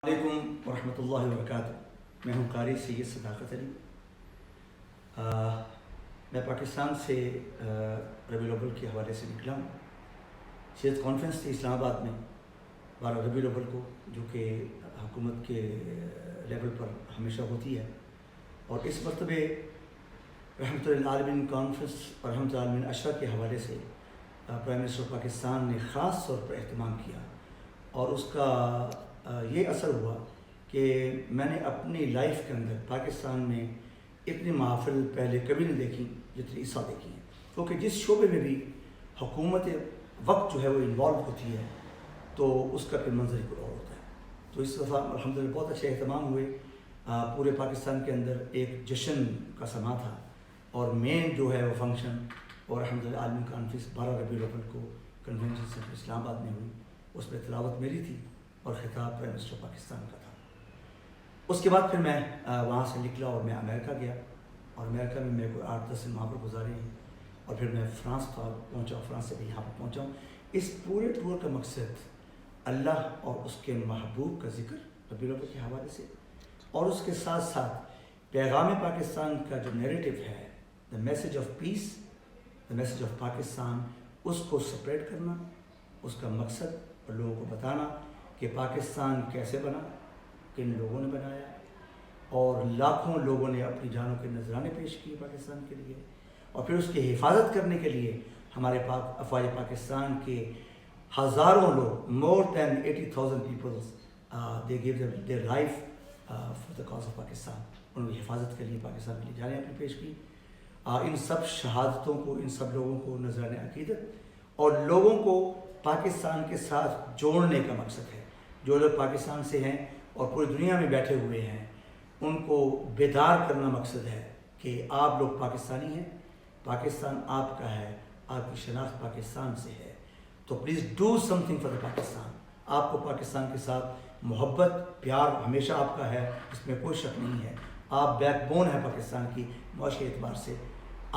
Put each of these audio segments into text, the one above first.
علیکم ورحمۃ اللہ وبرکاتہ۔ میں ہوں قاری سید صداقت علی۔ میں پاکستان سے ربیع الاول کے حوالے سے نکلا ہوں۔ سید کانفرنس تھی اسلام آباد میں 12 ربیع الاول کو، جو کہ حکومت کے لیول پر ہمیشہ ہوتی ہے، اور اس مرتبہ رحمۃ للعالمین کانفرنس اور رحمۃ للعالمین عشرہ کے حوالے سے پرائم منسٹر پاکستان نے خاص طور پر اہتمام کیا، اور اس کا یہ اثر ہوا کہ میں نے اپنی لائف کے اندر پاکستان میں اتنی محافل پہلے کبھی نہیں دیکھی جتنی اس سال دیکھی ہیں، کیونکہ جس شعبے میں بھی حکومت وقت جو ہے وہ انوالو ہوتی ہے تو اس کا پھر منظر ہی کچھ اور ہوتا ہے۔ تو اس دفعہ الحمدللہ بہت اچھے اہتمام ہوئے۔ پورے پاکستان کے اندر ایک جشن کا سما تھا، اور مین جو ہے وہ فنکشن اور الحمدللہ عالمی کانفرنس 12 ربیع الاول کو کنونشن سینٹر اسلام آباد میں ہوئی۔ اس میں تلاوت میری تھی اور خطاب پرائم منسٹر پاکستان کا تھا۔ اس کے بعد پھر میں وہاں سے نکلا اور میں امریکہ گیا، اور امریکہ میں میرے کو 8-10 دن وہاں پر گزارے ہیں، اور پھر میں فرانس پہنچا، فرانس سے بھی یہاں پر پہنچا ہوں۔ اس پورے ٹور کا مقصد اللہ اور اس کے محبوب کا ذکر ربیع الاول کے حوالے سے، اور اس کے ساتھ ساتھ پیغام پاکستان کا جو نیریٹو ہے، the message of peace, the message of Pakistan, اس کو سپریٹ کرنا، اس کا مقصد اور لوگوں کو بتانا کہ پاکستان کیسے بنا، کن لوگوں نے بنایا، اور لاکھوں لوگوں نے اپنی جانوں کے نذرانے پیش کیے پاکستان کے لیے، اور پھر اس کی حفاظت کرنے کے لیے ہمارے افواج پاکستان کے ہزاروں لوگ، more than 80,000 peoples they gave their life for the cause of Pakistan, ان کی حفاظت کے لیے پاکستان کے لیے جانیں اپنی پیش کی۔ ان سب شہادتوں کو، ان سب لوگوں کو نذرانِ عقیدت اور لوگوں کو پاکستان کے ساتھ جوڑنے کا مقصد ہے۔ جو لوگ پاکستان سے ہیں اور پوری دنیا میں بیٹھے ہوئے ہیں، ان کو بیدار کرنا مقصد ہے کہ آپ لوگ پاکستانی ہیں، پاکستان آپ کا ہے، آپ کی شناخت پاکستان سے ہے، تو please do some thing for the Pakistan. آپ کو پاکستان کے ساتھ محبت، پیار ہمیشہ آپ کا ہے، اس میں کوئی شک نہیں ہے۔ آپ بیک بون ہے پاکستان کی معاشی اعتبار سے۔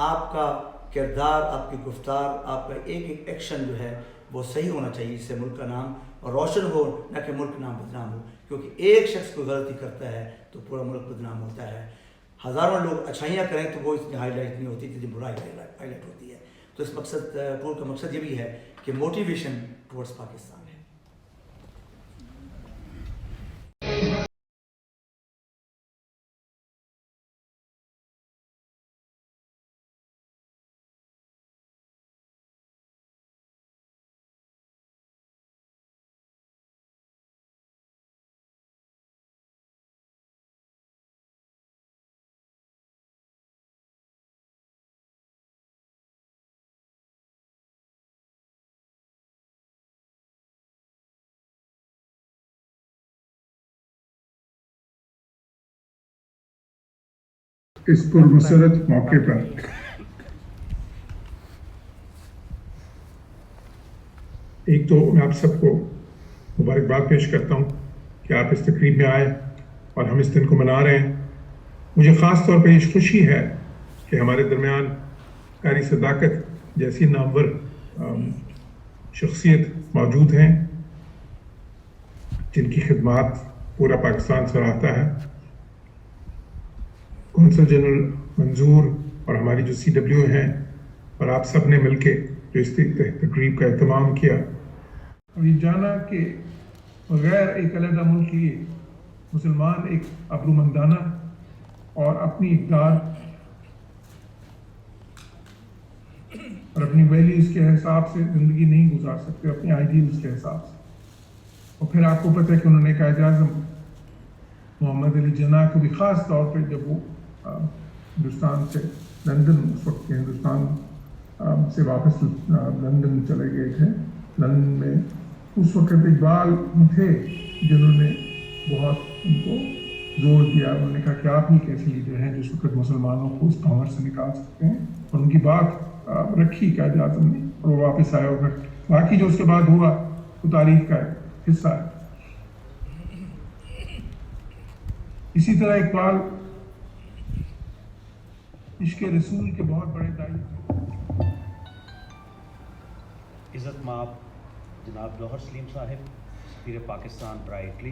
آپ کا کردار، آپ کی گفتار، آپ کا ایک ایک ایکشن جو ہے وہ صحیح ہونا چاہیے، جس سے ملک کا نام روشن ہو، نہ کہ ملک کا نام بدنام ہو، کیونکہ ایک شخص کوئی غلطی کرتا ہے تو پورا ملک بدنام ہوتا ہے۔ ہزاروں لوگ اچھائیاں کریں تو وہ اتنی ہائی لائٹ نہیں ہوتی جتنی برائی ہائی لائٹ ہوتی ہے۔ تو اس مقصد ٹور کا مقصد یہ بھی ہے کہ موٹیویشن ٹورڈس پاکستان ہے۔ اس پرمسرت موقع پر ایک تو میں آپ سب کو مبارکباد پیش کرتا ہوں کہ آپ اس تقریب میں آئے اور ہم اس دن کو منا رہے ہیں۔ مجھے خاص طور پر یہ خوشی ہے کہ ہمارے درمیان قاری صداقت جیسی نامور شخصیت موجود ہیں، جن کی خدمات پورا پاکستان سراہتا ہے۔ کونسل جنرل منظور اور ہماری جو CW ہیں اور آپ سب نے مل کے جو اس تقریب کا اہتمام کیا، اور یہ جانا کہ بغیر ایک علیحدہ ملک لیے مسلمان ایک ابرومندانہ اور اپنی اقدار اور اپنی ویلیوز کے حساب سے زندگی نہیں گزار سکتے، اپنی آئیڈیلز کے حساب سے۔ اور پھر آپ کو پتہ ہے کہ انہوں نے قائد اعظم محمد علی جناح کو بھی خاص طور پہ جب وہ ہندوستان سے لندن، اس وقت کے ہندوستان سے واپس لندن چلے گئے تھے، لندن میں اس وقت اقبال تھے جنہوں نے بہت ان کو زور دیا۔ انہوں نے کہا کہ آپ ہی کیسے لیڈر ہیں جو اس وقت مسلمانوں کو اس پاور سے نکال سکتے ہیں، اور ان کی بات رکھی قائد اعظم نے، اور وہ واپس آیا ہوگا۔ باقی جو اس کے بعد ہوا وہ تاریخ کا حصہ ہے۔ اسی طرح اقبال عشق رسول کے بہت بڑے داعی تھے۔ عزت مآب جناب جوہر سلیم صاحب، سفیر پاکستان برائے اٹلی،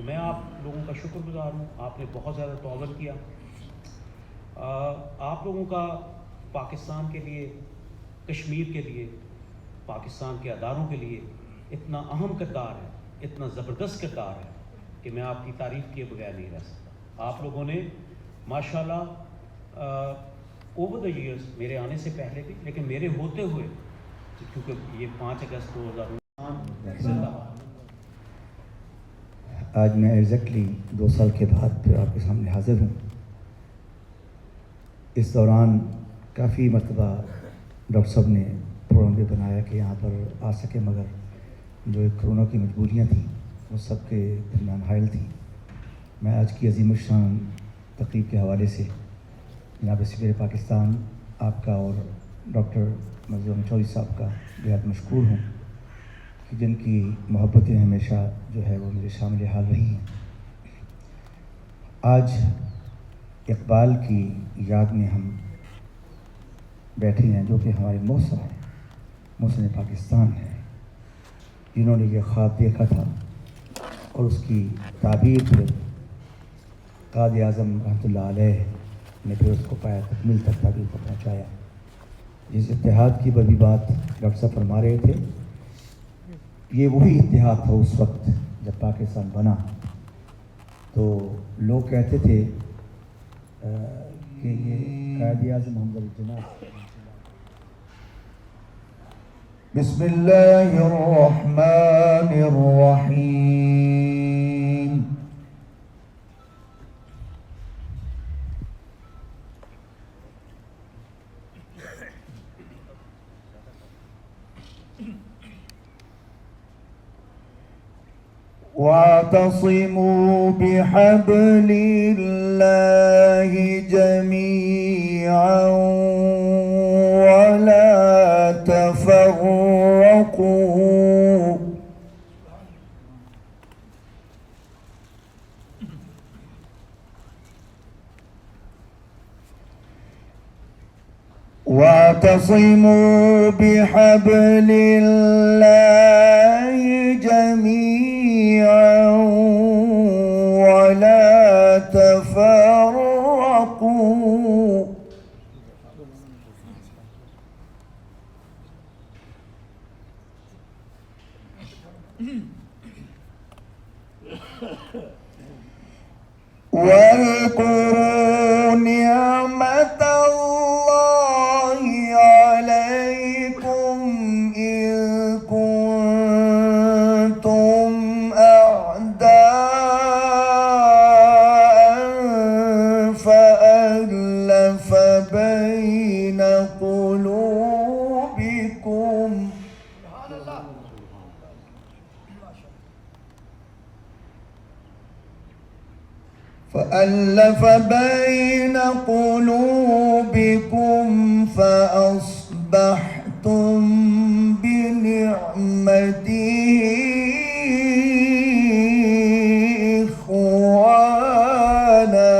تو میں آپ لوگوں کا شکر گزار ہوں. آپ نے بہت زیادہ تعاون کیا. آپ لوگوں کا پاکستان کے لیے، کشمیر کے لیے، پاکستان کے اداروں کے لیے اتنا اہم کردار ہے، اتنا زبردست کردار ہے کہ میں آپ کی تعریف کیے بغیر نہیں رہ سکتا. آپ لوگوں نے ماشاءاللہ اوور دا ایئرس، میرے آنے سے پہلے بھی، لیکن میرے ہوتے ہوئے، کیونکہ یہ 5 اگست 2019 آج میں ایگزیکٹلی 2 سال کے بعد پھر آپ کے سامنے حاضر ہوں. اس دوران کافی مرتبہ ڈاکٹر صاحب نے پروگرام بھی بنایا کہ یہاں پر آ سکے، مگر جو ایک کرونا کی مجبوریاں تھیں وہ سب کے درمیان حائل تھیں. میں آج کی عظیم الشان تقریب کے حوالے سے جناب سفیر پاکستان آپ کا اور ڈاکٹر مظہر چودھری صاحب کا بہت مشکور ہوں کہ جن کی محبتیں ہمیشہ جو ہے وہ میرے شامل حال رہی ہیں. آج اقبال کی یاد میں ہم بیٹھے ہیں، جو کہ ہمارے محسن ہیں، محسن پاکستان ہیں، جنہوں نے یہ خواب دیکھا تھا اور اس کی تعبیر پھر قائد اعظم رحمۃ اللہ علیہ نے پھر اس کو پایا تکمیل تک تعبیر کو پہنچایا. جس اتحاد کی بڑی بات ڈاکٹر صاحب فرما رہے تھے، یہ وہی اتحاد تھا اس وقت جب پاکستان بنا. تو لوگ کہتے تھے کہ یہ قائد اعظم محمد جناح. بسم اللہ الرحمن الرحیم. واعتصموا بحبل الله جميعا ولا تفرقوا. واعتصموا بحبل الله جميعا ولا تفرقوا. واذكروا نعمة الله عليكم إذ كنتم أعداء فألف بين قلوبكم فأصبحتم بنعمته إخوانا.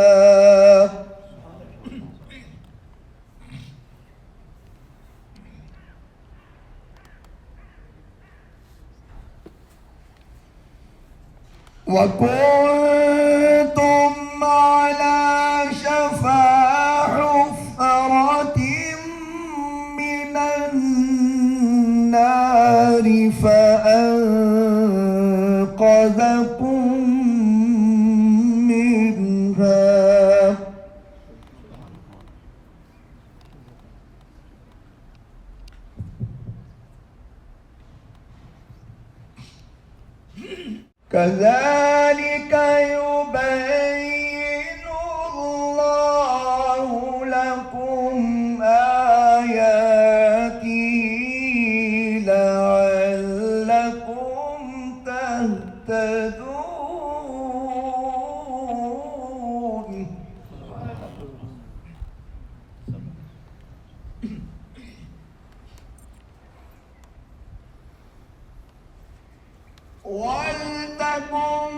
وكنتم على شفا حفرة من النار فأنقذكم منها. كذلك يبين الله لكم آياته لعلكم تهتدون. ولتكن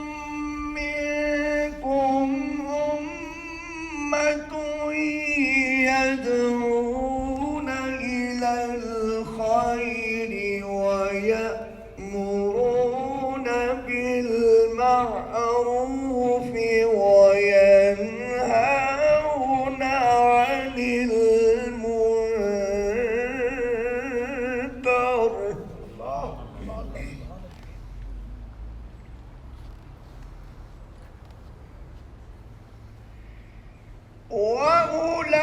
وأولئك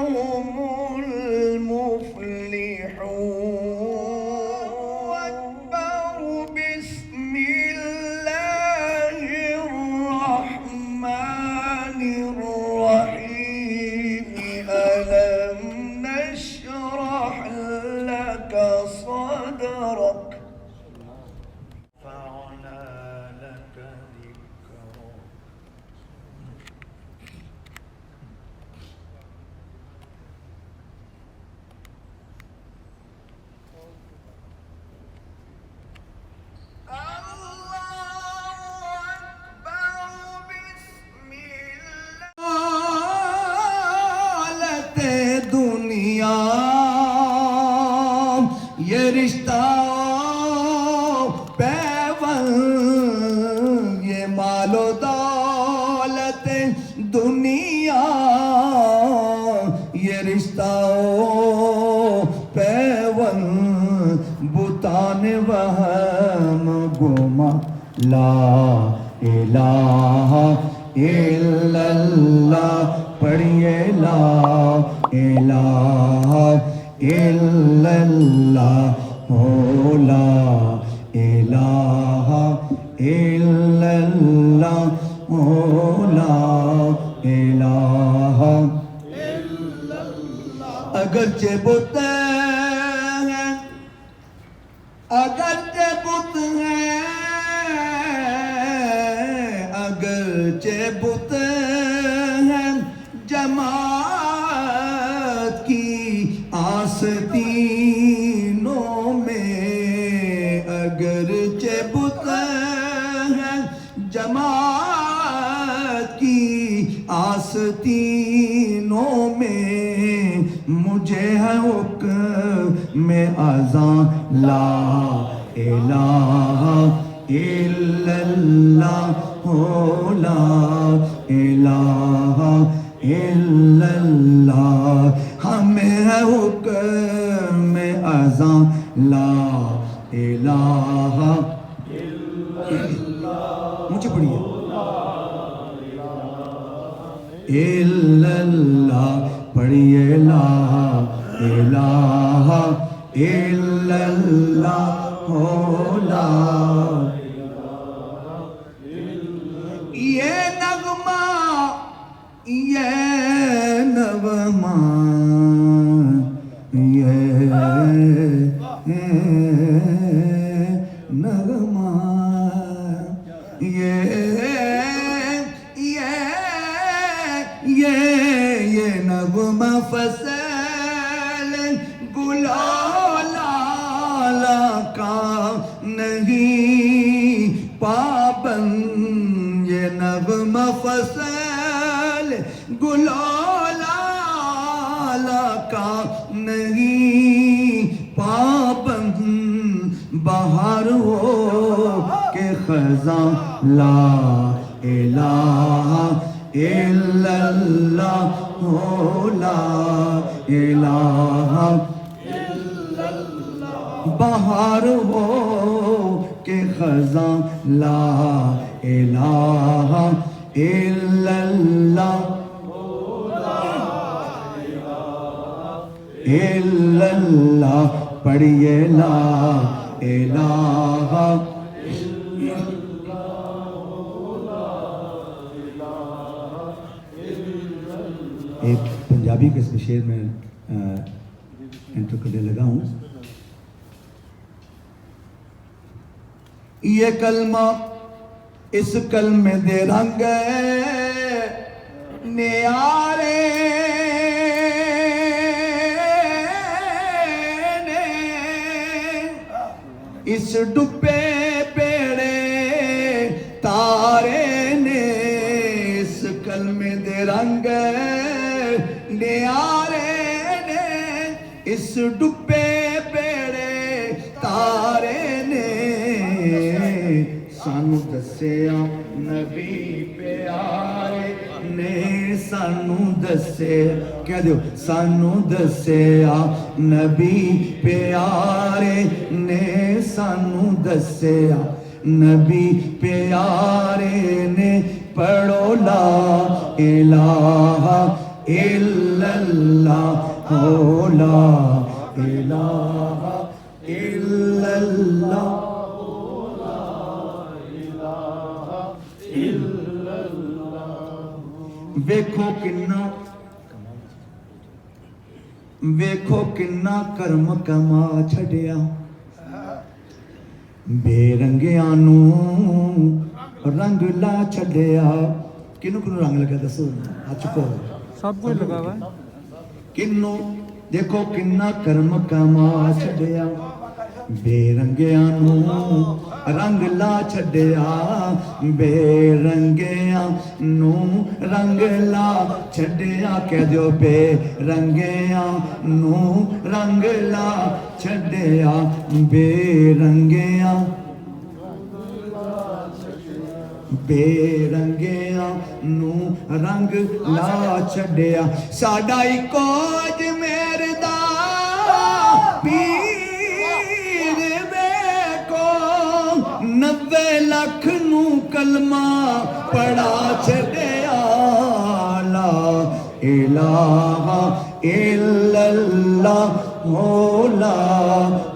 هم المفلحون. واكبر بسم الله الرحمن الرحيم. ألم نشرح لك صدرك رفعنا لك ذكرك. دنیا یہ رشتہ پیون، یہ مال و دولت دنیا یہ رشتہ پیون، بتان وہم گما لا الہ الا اللہ پڑھیے لا الہ الا اللہ ہو لا الہ الا اللہ ہو لا الہ الا اللہ. اگرچہ بت ہیں، اگرچہ بت ہیں، اگرچہ بت ہیں، جماعت کی آستینوں میں اگرچہ بت ہیں، جماعت کی آستینوں میں مجھے ہے حکم اذاں لا الہ الا اللہ ہو لا الہ الا اللہ. ہمیں ہے حکم اذاں لا الہ مجھے پڑھیے الا اللہ پڑھیے لا الہ الا اللہ ہو لا. یہ نغمہ یہ نغمہ یہ نغمہ یہ نغمہ فصل گلالہ کا نہیں پابند، یہ نغمہ فصل گلالہ کا نہیں پابند، بہار ہو کہ خزاں لا الہ الا اللہ ہو لا الہ الا اللہ. بہار ہو کہ خزاں لا الہ الا اللہ الا اللہ پڑھیے لا الہ. ایک پنجابی کے اس شعر میں انٹر کرنے لگا ہوں. یہ کلمہ اس کلمے دے رنگ نیارے نے، اس ڈبے پیڑے تارے نے، اس کلمے دے رنگ نیارے نے، اس ڈبے پیڑے تارے نے، سانو دسیا نبی پیارے نے، سانو دسے کہہ دیو سانو دسیا نبی پیارے نے، سانو دسیا نبی پیارے نے پڑھو لا الہ الا اللہ ہو لا الہ الا اللہ ویکھو کنا کرم کما چھڑیا بے رنگیاں نو رنگ لا چھڑیا کنو رنگ لگا دسو چکو سب کچھ لگا ہوا ہے کنو دیکھو کنا کرم کما چھڑیا بے رنگیاں نو رنگ لا چھڑیا بے رنگیاں نو رنگ لا چھڑیا کہہ دیو بے رنگیاں نو رنگ لا چھڑیا بے رنگیاں بے رنگیاں نو رنگ لا چھڑیا ساڈا اکو اجمیر دا پیر ویکھو 90 لاکھ نو کلمہ پڑھا چھڑیا لا الہ الا اللہ ہو لا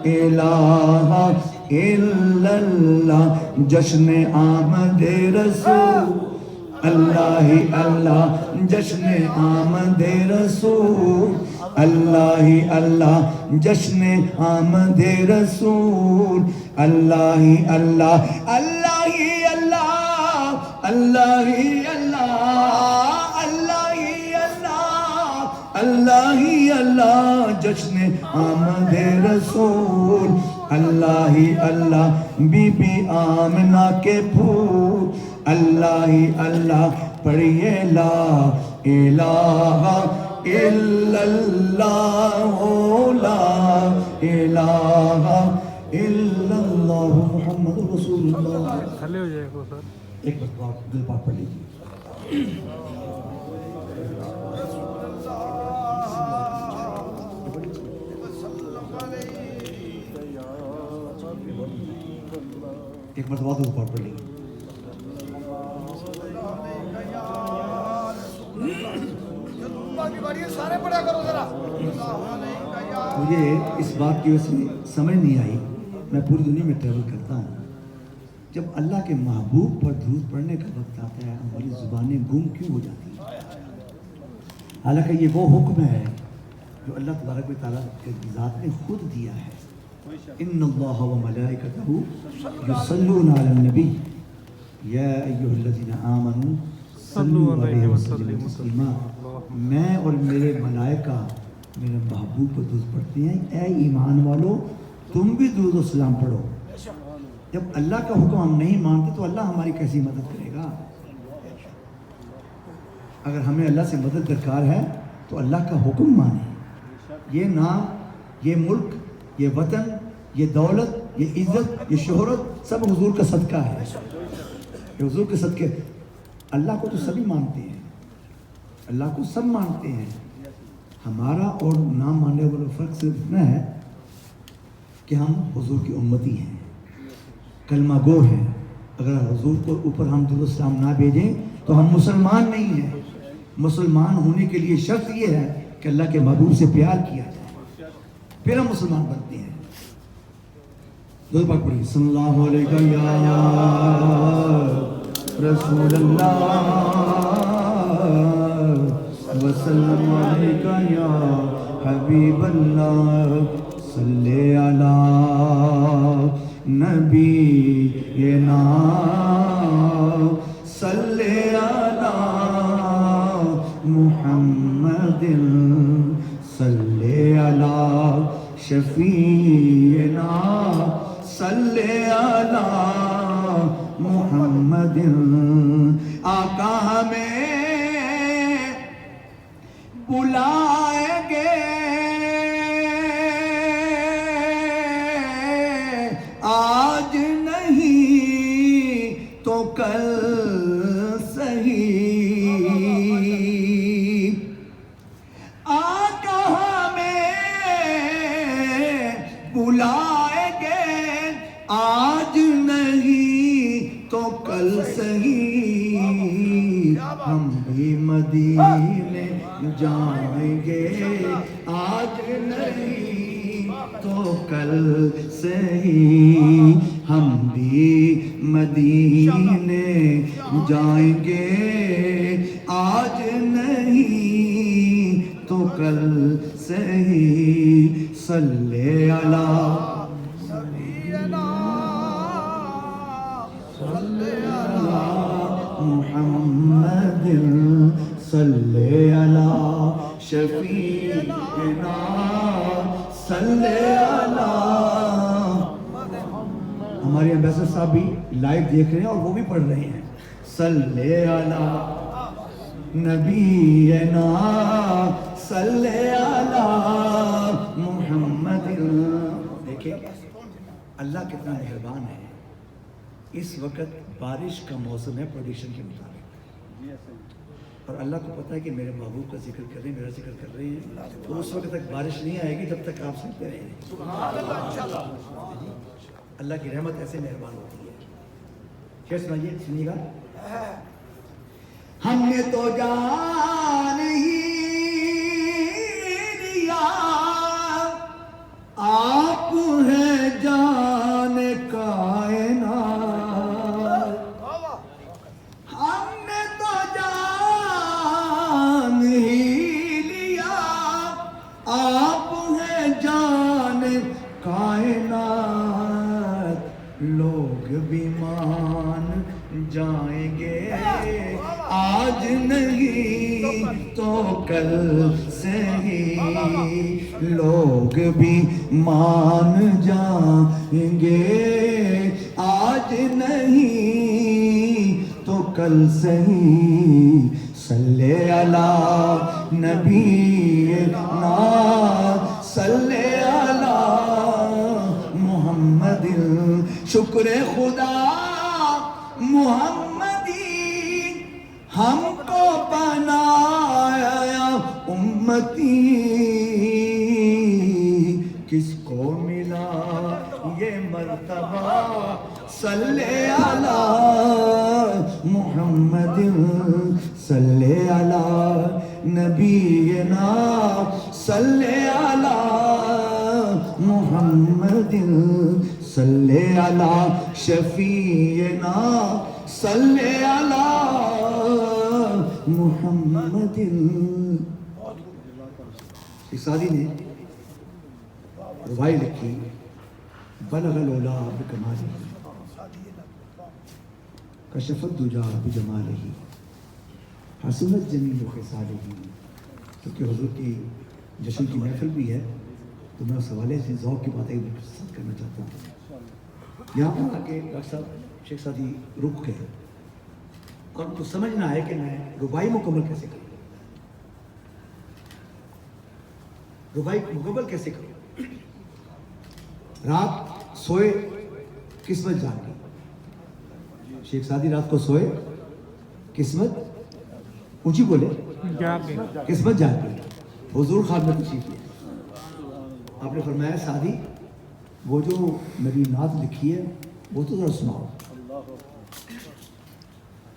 الہ الا اللہ جشن آمد رسول اللہ ہی اللہ جشن آمد رسول اللہ ہی اللہ جشن آمد رسول اللہ ہی اللہ اللہ ہی اللہ اللہ ہی اللہ اللہ ہی اللہ اللہ ہی اللہ جشن آمد رسول اللہ ہی اللہ بی بی آمنہ کے پھول اللہ ہی اللہ پڑھیے لا الہ الا اللہ لا الہ الا اللہ محمد رسول اللہ کھلے ہو جائے گا سر ایک بار دل پاک پڑھ لیجیے ایک مرتبہ دل پاک پڑھ لیجیے مجھے اس بات کی وجہ سے سمجھ نہیں آئی میں پوری دنیا میں ٹریول کرتا ہوں جب اللہ کے محبوب پر درود پڑھنے کا وقت آتا ہے ہماری زبانیں گم کیوں ہو جاتی ہیں حالانکہ یہ وہ حکم ہے جو اللہ تبارک و تعالیٰ کے ذات نے خود دیا ہے ان اللہ و ملائکتہ یصلون علی النبی یا ایھا الذین آمنوا صلوا علیہ وسلم تسلیما میں اور میرے ملائکہ میرے محبوب پر درود پڑھتے ہیں اے ایمان والو تم بھی درود و سلام پڑھو جب اللہ کا حکم ہم نہیں مانتے تو اللہ ہماری کیسی مدد کرے گا اگر ہمیں اللہ سے مدد درکار ہے تو اللہ کا حکم مانیں یہ نام یہ ملک یہ وطن یہ دولت یہ عزت یہ شہرت سب حضور کا صدقہ ہے یہ حضور کے صدقے اللہ کو تو سبھی مانتے ہیں اللہ کو سب مانتے ہیں ہمارا اور نام ماننے والا فرق صرف اتنا ہے کہ ہم حضور کی امتی ہیں کلمہ گو ہیں اگر حضور کو اوپر ہم درود و سلام نہ بھیجیں تو ہم مسلمان نہیں ہیں مسلمان ہونے کے لیے شرط یہ ہے کہ اللہ کے محبوب سے پیار کیا جائے پھر ہم مسلمان بنتے ہیں درود پاک پڑھیے صلی اللہ علیہ یا رسول اللہ وسلم علیکہ یا حبیب اللہ صلی علی نبینا صلی علی محمد صلی علی شفیعنا صلی علی محمد آقا ہمیں بلائیں گے آج نہیں تو کل صحیح آقا ہمیں بلائیں گے آج نہیں تو کل صحیح ہم بھی مدینے جائیں گے، آج نہیں تو کل صحیح ہم بھی مدینے جائیں گے، آج نہیں تو کل صحیح صلی اللہ محمد صلی علی شفیعنا صلی علی. ہمارے امبیسڈر صاحب بھی لائیو دیکھ رہے ہیں اور وہ بھی پڑھ رہے ہیں صلی علی نبینا صلی علی محمد. دیکھیں اللہ کتنا مہربان ہے. اس وقت بارش کا موسم ہے پروڈکشن کے مطابق، اور اللہ کو پتہ ہے کہ میرے محبوب کا ذکر کر رہے ہیں، میرا ذکر کر رہے ہیں، تو اس وقت تک بارش نہیں آئے گی جب تک آپ سنتے رہیں گے. اللہ کی رحمت ایسے مہربان ہوتی ہے. شعر سنائیے، سنیے گا. ہم نے تو جان ہی لیا آپ ہیں جان کائنات، ہم نے تو جان ہی لیا آپ ہیں جان کائنات، لوگ بھی مان جائیں گے آج نہیں تو کل صحیح، لوگ بھی مان جائیں گے آج نہیں تو کل صحیح. صلی علی نبینا صلی علی محمد. شکر خدا محمدی ہم کو بنایا امتی، کس کو ملا یہ مرتبہ صلی علی محمد صلی علی نبینا صلی علی محمد صلی علی شفیعنا صلی علی محمد. سعدی نے روائی لکھی بلغ العلا بکمالہ کشف الدجا بجمالہ حسنت جمیل خصالہ. کیونکہ حضور کی جشن کی محفل بھی ہے تو میں اس حوالے سے ذوق کی باتیں ساتھ کرنا چاہتا ہوں. یہاں پر آ کے ڈاکٹر صاحب شیخ سعدی رک گئے اور ان کو سمجھ نہ آئے کہ میں ربائی مکمل کیسے کروں، ربائی مکمل کیسے کروں. رات سوئے قسمت جاگ گئی. شیخ سعدی رات کو سوئے قسمت اونچی بولے قسمت جاگ گئی. حضور خواب میں تشریف لے. آپ نے فرمایا سعدی وہ جو میری نعت لکھی ہے وہ تو ذرا سناؤ.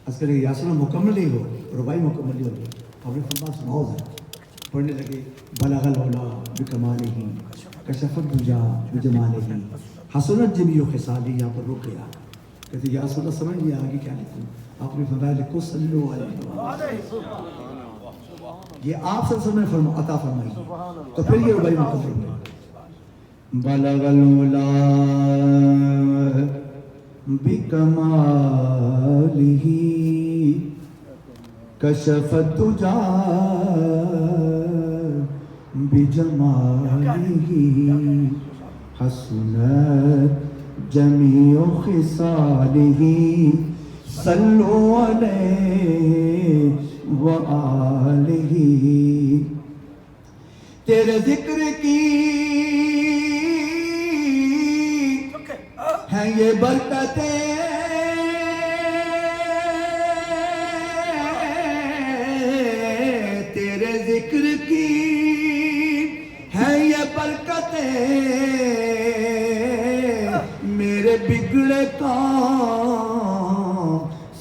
اصل یاسر مکمل نہیں ہو، ربائی مکمل نہیں ہو رہی. آپ نے فرمایا سناؤ ذرا. پڑھنے لگے بلغ العلا بکمالہ کشف الدجا بجمالہ حسنت جمیع خصالہ. یہاں پر رک گیا. کہتے یا رسول اللہ سمجھ نہیں آگے کیا لکھوں. آپ نے فرمایا لکھو صلو علیہ. یہ آپ صلی اللہ علیہ وسلم نے عطا فرمائی تو پھر یہ ربائی مکمل ہے. بلغ العلا بکمالہ کشف الدجا بجمالہ حسنت جمیع خصالہ صلو علیہ وآلہ. تیرے ذکر کی ہیں یہ برکتیں تیرے ذکر کی ہیں یہ برکتیں میرے بگڑے کام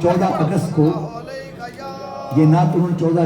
14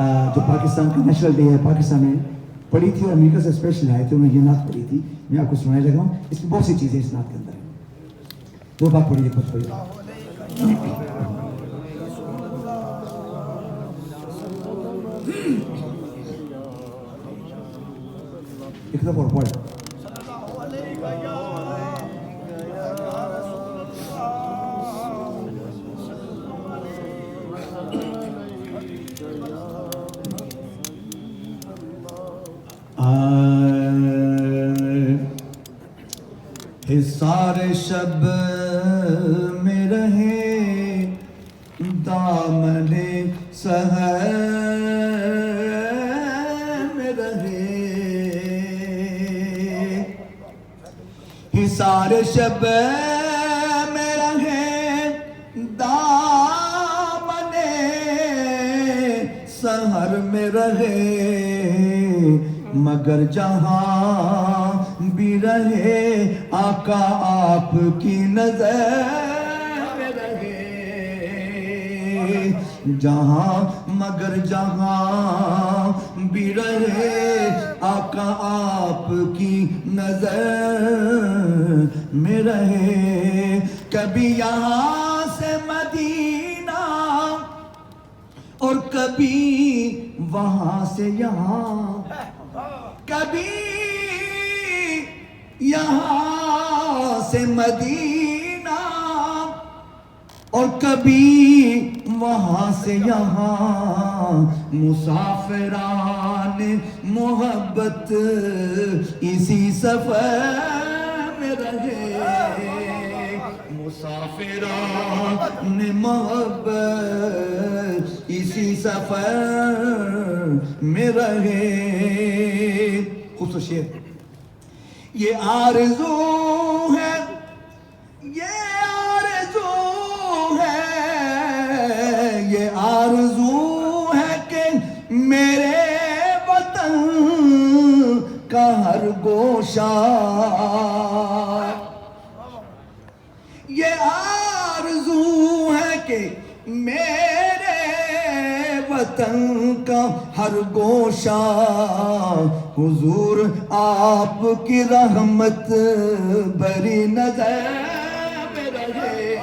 جو پاکستان کا نیشنل ڈے ہے پاکستان میں پڑھی تھی اور امریکہ سے اسپیشل آئے تھے, انہوں نے یہ نعت پڑھی تھی, میں آپ کو سنانے لگا ہوں. اس میں بہت سی چیزیں اس نعت کے اندر ہیں. دو بات پڑھیے, خود پڑھیے. ایک دفعہ اور پڑھ. حصار شب میں رہے دامن سحر میں رہے, حصار شب میں رہے دامن سحر میں رہے, مگر جہاں بھی رہے آقا آپ کی نظر میں رہے, جہاں مگر جہاں بھی رہے آقا آپ کی نظر میں رہے. کبھی یہاں سے مدینہ اور کبھی وہاں سے یہاں, کبھی یہاں سے مدینہ اور کبھی وہاں سے یہاں, مسافران محبت اسی سفر میں رہے, مسافران محبت اسی سفر میں رہے. خوبصورت شعر. یہ آرزو ہے, یہ آرزو ہے, یہ آرزو ہے کہ میرے وطن کا ہر گوشہ, یہ آرزو ہے کہ میرے وطن کا ہر گوشہ حضور آپ کی رحمت بری نظر میں رہے.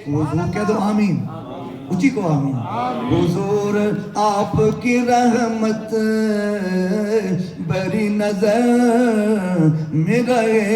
حضور کہہ دو آمین, اچھی کو آمین. حضور آپ کی رحمت بری نظر میں رہے.